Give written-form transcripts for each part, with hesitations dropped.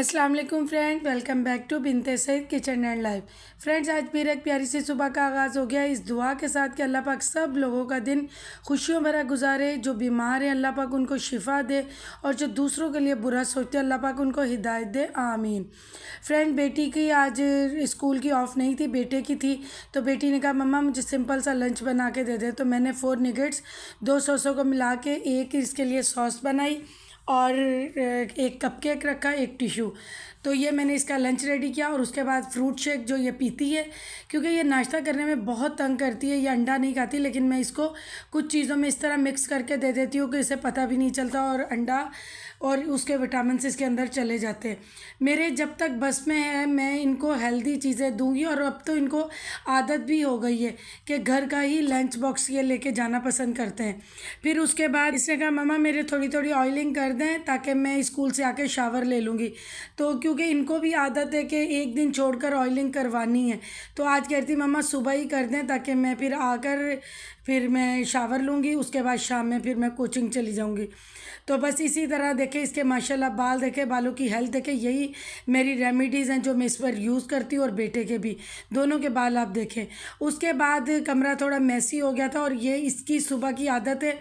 अस्सलाम वालेकुम friend, welcome back to Binte Saeed kitchen and life. Friends, आज फिर एक प्यारी सी सुबह का आगाज़ हो गया इस दुआ के साथ कि अल्लाह पाक सब लोगों का दिन खुशियों भरा गुजारे। जो बीमार है अल्लाह पाक उनको शिफा दे और जो दूसरों के लिए बुरा सोचते हैं अल्लाह पाक उनको हिदायत दे, आमीन। फ्रेंड, बेटी की आज स्कूल की ऑफ नहीं थी, बेटे की थी। तो बेटी ने कहा मम्मा मुझे सिंपल सा लंच बना के दे दे। तो मैंने 4 निगेट्स 2 सॉसों को मिला के एक इसके लिए सॉस बनाई और एक कपकेक रखा, एक टिशू। तो ये मैंने इसका लंच रेडी किया और उसके बाद फ्रूट शेक जो ये पीती है, क्योंकि ये नाश्ता करने में बहुत तंग करती है। ये अंडा नहीं खाती, लेकिन मैं इसको कुछ चीज़ों में इस तरह मिक्स करके दे देती हूँ कि इसे पता भी नहीं चलता और अंडा और उसके विटामिन इसके अंदर चले जाते हैं। मेरे जब तक बस में है मैं इनको हेल्दी चीज़ें दूंगी और अब तो इनको आदत भी हो गई है कि घर का ही लंच बॉक्स ये लेके जाना पसंद करते हैं। फिर उसके बाद इसने कहा मम्मा मेरे थोड़ी थोड़ी ऑयलिंग कर दें ताकि मैं स्कूल से आके शावर ले लूँगी। तो क्योंकि इनको भी आदत है कि एक दिन छोड़कर ऑयलिंग करवानी है, तो आज कहती मम्मा सुबह ही कर दें ताकि मैं फिर आकर फिर मैं शावर लूँगी, उसके बाद शाम में फिर मैं कोचिंग चली जाऊँगी। तो बस इसी तरह देखें इसके माशाल्लाह बाल देखें, बालों की हेल्थ देखें। यही मेरी रेमेडीज़ हैं जो मैं इस पर यूज़ करती हूँ और बेटे के भी, दोनों के बाल आप देखें। उसके बाद कमरा थोड़ा मैसी हो गया था और ये इसकी सुबह की आदत है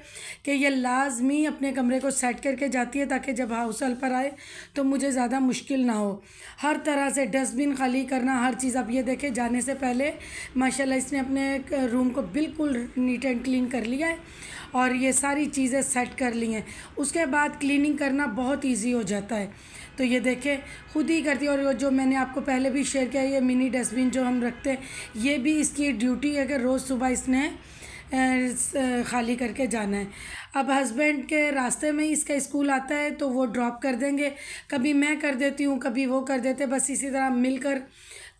कि ये लाजमी अपने कमरे को सेट करके जाती है ताकि जब हाउस हेल्पर आए तो मुझे ज़्यादा मुश्किल ना हो। हर तरह से डस्टबिन खाली करना, हर चीज़। आप ये देखें जाने से पहले माशाल्लाह इसने अपने रूम को बिल्कुल नीट एंड क्लीन कर लिया है और ये सारी चीज़ें सेट कर ली हैं। उसके बाद क्लीनिंग करना बहुत इजी हो जाता है। तो ये देखें खुद ही करती है। और जो मैंने आपको पहले भी शेयर किया, ये मिनी डस्टबिन जो हम रखते हैं, ये भी इसकी ड्यूटी है कि रोज़ सुबह इसने खाली करके जाना है। अब हस्बैंड के रास्ते में ही इसका स्कूल आता है तो वो ड्रॉप कर देंगे, कभी मैं कर देती हूँ कभी वो कर देते, बस इसी तरह मिलकर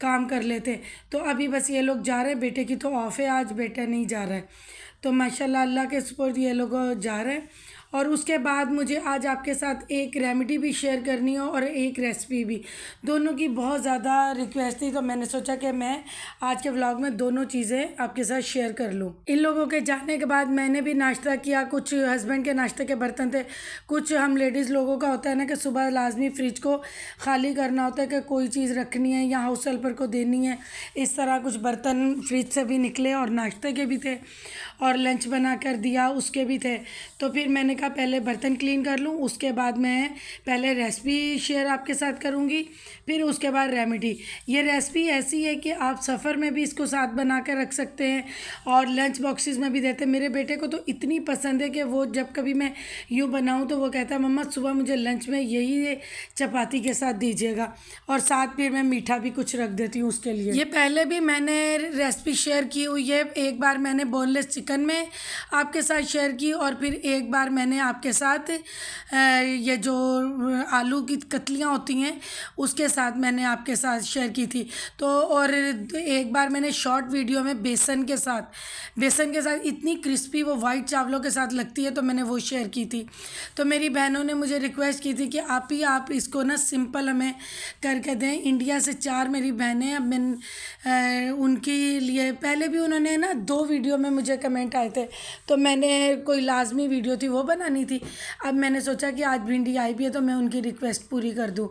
काम कर लेते। तो अभी बस ये लोग जा रहे हैं, बेटे की तो ऑफ है आज, बेटा नहीं जा रहा है। तो माशाल्लाह अल्लाह के सुपुर्द ये लोग जा रहे हैं। और उसके बाद मुझे आज आपके साथ एक रेमेडी भी शेयर करनी हो और एक रेसिपी भी, दोनों की बहुत ज़्यादा रिक्वेस्ट थी तो मैंने सोचा कि मैं आज के व्लॉग में दोनों चीज़ें आपके साथ शेयर कर लूँ। इन लोगों के जाने के बाद मैंने भी नाश्ता किया, कुछ हस्बैंड के नाश्ते के बर्तन थे, कुछ हम लेडीज़ लोगों का होता है ना कि सुबह लाजमी फ्रिज को खाली करना होता है कि कोई चीज़ रखनी है या हाउस हेल्पर को देनी है। इस तरह कुछ बर्तन फ्रिज से भी निकले और नाश्ते के भी थे और लंच बना कर दिया उसके भी थे। तो फिर मैंने कहा पहले बर्तन क्लीन कर लूँ, उसके बाद मैं पहले रेसिपी शेयर आपके साथ करूँगी, फिर उसके बाद रेमेडी। ये रेसिपी ऐसी है कि आप सफ़र में भी इसको साथ बना कर रख सकते हैं और लंच बॉक्सेस में भी देते हैं। मेरे बेटे को तो इतनी पसंद है कि वो जब कभी मैं यूँ बनाऊँ तो वो कहता है मम्मा सुबह मुझे लंच में यही चपाती के साथ दीजिएगा, और साथ फिर मैं मीठा भी कुछ रख देती हूँ उसके लिए। ये पहले भी मैंने रेसिपी शेयर की हुई है, एक बार मैंने बोनलेस चिकन में आपके साथ शेयर की और फिर एक बार मैंने आपके साथ ये जो आलू की कतलियाँ होती हैं उसके साथ मैंने आपके साथ शेयर की थी। तो और एक बार मैंने शॉर्ट वीडियो में बेसन के साथ इतनी क्रिस्पी वो वाइट चावलों के साथ लगती है तो मैंने वो शेयर की थी। तो मेरी बहनों ने मुझे रिक्वेस्ट की थी कि आप इसको ना सिंपल हमें करके दें। इंडिया से 4 मेरी बहनें, अब मैं उनके लिए पहले भी उन्होंने ना 2 वीडियो में मुझे कमेंट आए थे तो मैंने कोई लाजमी वीडियो थी वो बनानी थी। अब मैंने सोचा कि आज भिंडी आई भी है तो मैं उनकी रिक्वेस्ट पूरी कर दूं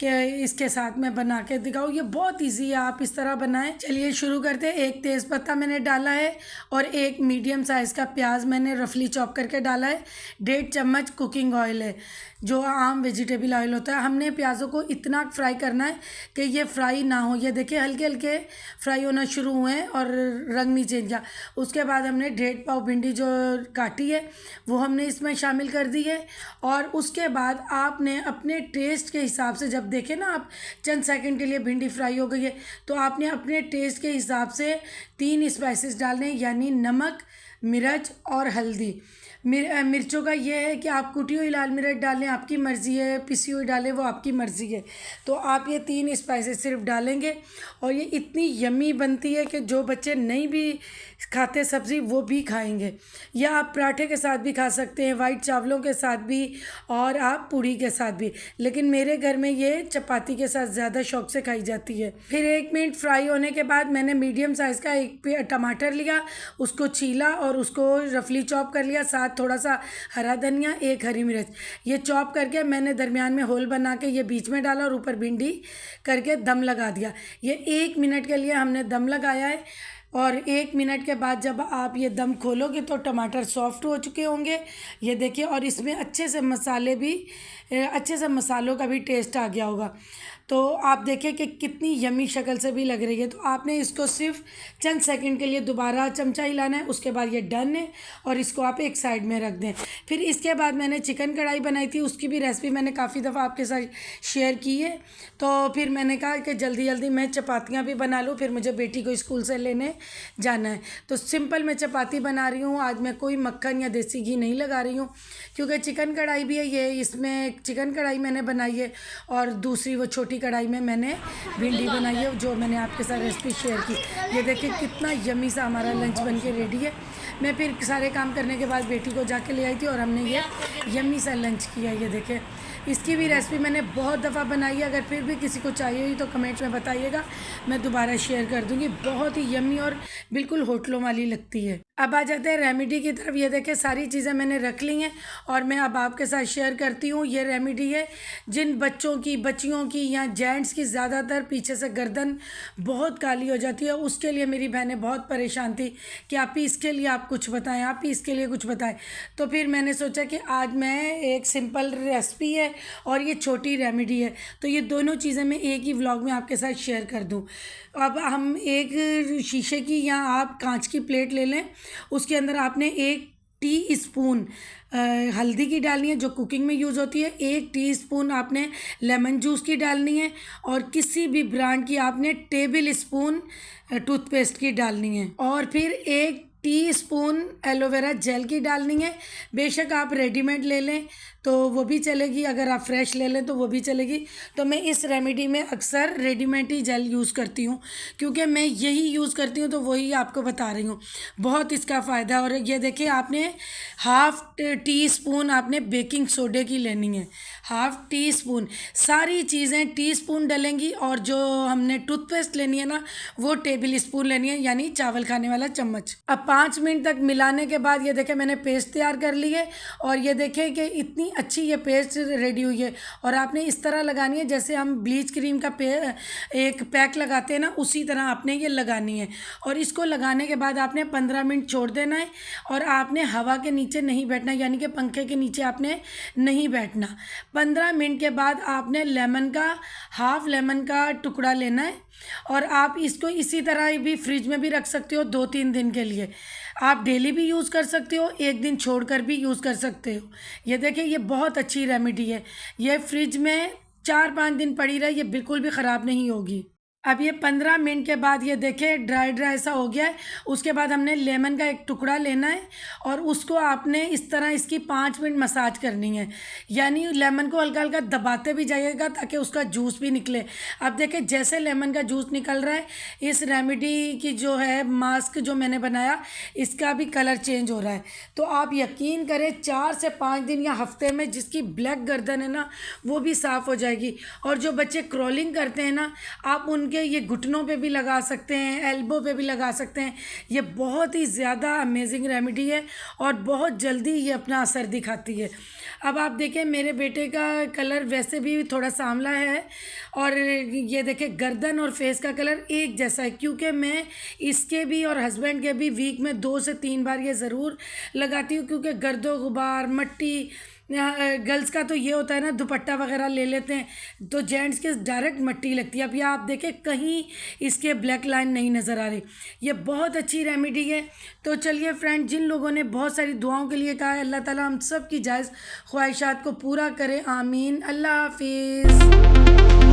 कि इसके साथ मैं बना के दिखाऊँ। ये बहुत इजी है, आप इस तरह बनाएं। चलिए शुरू करते हैं। एक तेज़पत्ता मैंने डाला है और एक मीडियम साइज़ का प्याज मैंने रफली चॉप करके डाला है। 1.5 चम्मच कुकिंग ऑयल है जो आम वेजिटेबल ऑयल होता है। हमने प्याज़ों को इतना फ्राई करना है कि ये फ्राई ना हो। ये देखिए हल्के हल्के फ्राई होना शुरू हुए हैं और रंग नहीं चेंज किया। उसके बाद हमने 1.5 पाव भिंडी जो काटी है वो हमने इसमें शामिल कर दी है। और उसके बाद आपने अपने टेस्ट के हिसाब से, जब देखें ना आप चंद सेकंड के लिए भिंडी फ्राई हो गई है, तो आपने अपने टेस्ट के हिसाब से 3 स्पाइसेस डालने, यानी नमक, मिर्च और हल्दी। मिर्चों का ये है कि आप कुटी हुई लाल मिर्च डालें, आपकी मर्ज़ी है, पिसी हुई डालें वो आपकी मर्ज़ी है। तो आप ये 3 स्पाइसेस सिर्फ डालेंगे और ये इतनी यम्मी बनती है कि जो बच्चे नहीं भी खाते सब्ज़ी वो भी खाएंगे। या आप पराठे के साथ भी खा सकते हैं, वाइट चावलों के साथ भी और आप पूड़ी के साथ भी, लेकिन मेरे घर में ये चपाती के साथ ज़्यादा शौक से खाई जाती है। फिर 1 मिनट फ्राई होने के बाद मैंने मीडियम साइज़ का एक टमाटर लिया, उसको छीला और उसको रफली चॉप कर लिया। साथ साथ थोड़ा सा हरा धनिया, एक हरी मिर्च, ये चॉप करके मैंने दरमियान में होल बना के ये बीच में डाला और ऊपर भिंडी करके दम लगा दिया। ये 1 मिनट के लिए हमने दम लगाया है और 1 मिनट के बाद जब आप ये दम खोलोगे तो टमाटर सॉफ्ट हो चुके होंगे, ये देखिए। और इसमें अच्छे से मसालों का भी टेस्ट आ गया होगा। तो आप देखिए कि कितनी यमी शक्ल से भी लग रही है। तो आपने इसको सिर्फ चंद सेकंड के लिए दोबारा चमचा हिलाना है, उसके बाद ये डन है और इसको आप एक साइड में रख दें। फिर इसके बाद मैंने चिकन कढ़ाई बनाई थी, उसकी भी रेसिपी मैंने काफ़ी दफ़ा आपके साथ शेयर की है। तो फिर मैंने कहा कि जल्दी जल्दी मैं चपातियाँ भी बना लूँ, फिर मुझे बेटी को स्कूल से लेने जाना है। तो सिंपल मैं चपाती बना रही हूँ। आज मैं कोई मक्खन या देसी घी नहीं लगा रही हूँ क्योंकि चिकन कढ़ाई भी है ये, इसमें चिकन कढ़ाई मैंने बनाई है और दूसरी वो छोटी कढ़ाई में मैंने भिंडी बनाई है जो मैंने आपके साथ रेसिपी शेयर की। ये देखिए कितना यमी सा हमारा लंच बन के रेडी है। मैं फिर सारे काम करने के बाद बेटी को जाके ले आई थी और हमने ये यमी सा लंच किया। ये देखिए इसकी भी रेसिपी मैंने बहुत दफ़ा बनाई है, अगर फिर भी किसी को चाहिए हुई तो कमेंट्स में बताइएगा, मैं दोबारा शेयर कर दूँगी। बहुत ही यमी और बिल्कुल होटलों वाली लगती है। अब आ जाते हैं रेमेडी की तरफ। ये देखिए सारी चीज़ें मैंने रख ली हैं और मैं अब आपके साथ शेयर करती हूँ। ये रेमेडी है जिन बच्चों की, बच्चियों की या जेंट्स की ज़्यादातर पीछे से गर्दन बहुत काली हो जाती है, उसके लिए मेरी बहनें बहुत परेशान थी कि आप ही इसके लिए आप कुछ बताएं, आप ही इसके लिए कुछ बताएं। तो फिर मैंने सोचा कि आज मैं एक सिंपल रेसिपी है और ये छोटी रेमेडी है, तो ये दोनों चीज़ें मैं एक ही व्लॉग में आपके साथ शेयर कर दूँ। अब हम एक शीशे की या आप कांच की प्लेट ले लें, उसके अंदर आपने 1 टीस्पून हल्दी की डालनी है जो कुकिंग में यूज़ होती है, 1 टीस्पून आपने लेमन जूस की डालनी है और किसी भी ब्रांड की आपने टेबल स्पून टूथपेस्ट की डालनी है और फिर 1 टीस्पून एलोवेरा जेल की डालनी है। बेशक आप रेडीमेड ले लें तो वो भी चलेगी, अगर आप फ्रेश ले लें तो वो भी चलेगी। तो मैं इस रेमेडी में अक्सर रेडीमेड ही जेल यूज़ करती हूँ क्योंकि मैं यही यूज़ करती हूँ, तो वही आपको बता रही हूँ। बहुत इसका फ़ायदा। और ये देखिए आपने 1/2 टीस्पून आपने बेकिंग सोडे की लेनी है, 1/2 टीस्पून। सारी चीज़ें टीस्पून डलेंगी और जो हमने टूथपेस्ट लेनी है ना वो टेबल स्पून लेनी है, यानी चावल खाने वाला चम्मच। अब 5 मिनट तक मिलाने के बाद ये देखें मैंने पेस्ट तैयार कर ली है और ये देखें कि इतनी अच्छी ये पेस्ट रेडी हुई है। और आपने इस तरह लगानी है जैसे हम ब्लीच क्रीम का एक पैक लगाते हैं ना, उसी तरह आपने ये लगानी है। और इसको लगाने के बाद आपने 15 मिनट छोड़ देना है और आपने हवा के नीचे नहीं बैठना, यानी कि पंखे के नीचे आपने नहीं बैठना। 15 मिनट के बाद आपने लेमन का 1/2 लेमन का टुकड़ा लेना है और आप इसको इसी तरह भी फ्रिज में भी रख सकते हो 2-3 दिन के लिए। आप डेली भी यूज़ कर सकते हो, एक दिन छोड़कर भी यूज़ कर सकते हो। ये देखिए ये बहुत अच्छी रेमेडी है, ये फ्रिज में 4-5 दिन पड़ी रहे, ये बिल्कुल भी ख़राब नहीं होगी। अब ये 15 मिनट के बाद ये देखें ड्राई सा हो गया है। उसके बाद हमने लेमन का एक टुकड़ा लेना है और उसको आपने इस तरह इसकी 5 मिनट मसाज करनी है, यानी लेमन को हल्का हल्का दबाते भी जाइएगा ताकि उसका जूस भी निकले। अब देखें जैसे लेमन का जूस निकल रहा है, इस रेमेडी की जो है मास्क जो मैंने बनाया इसका भी कलर चेंज हो रहा है। तो आप यकीन करें 4 से 5 दिन या हफ्ते में जिसकी ब्लैक गर्दन है ना वो भी साफ़ हो जाएगी। और जो बच्चे क्रॉलिंग करते हैं ना, आप उनके ये घुटनों पे भी लगा सकते हैं, एल्बो पे भी लगा सकते हैं। ये बहुत ही ज़्यादा अमेजिंग रेमेडी है और बहुत जल्दी ये अपना असर दिखाती है। अब आप देखें मेरे बेटे का कलर वैसे भी थोड़ा सांवला है और ये देखें गर्दन और फेस का कलर एक जैसा है, क्योंकि मैं इसके भी और हस्बैंड के भी वीक में 2 से 3 बार ये ज़रूर लगाती हूँ, क्योंकि गर्दो गुबार मिट्टी, गर्ल्स का तो ये होता है ना दुपट्टा वगैरह ले लेते हैं तो जेंट्स के डायरेक्ट मिट्टी लगती है। अब ये आप देखें कहीं इसके ब्लैक लाइन नहीं नज़र आ रही। ये बहुत अच्छी रेमेडी है। तो चलिए फ्रेंड, जिन लोगों ने बहुत सारी दुआओं के लिए कहा है, अल्लाह ताला हम सब की जायज़ ख्वाहिशात को पूरा करे, आमीन। अल्लाह हाफिज़।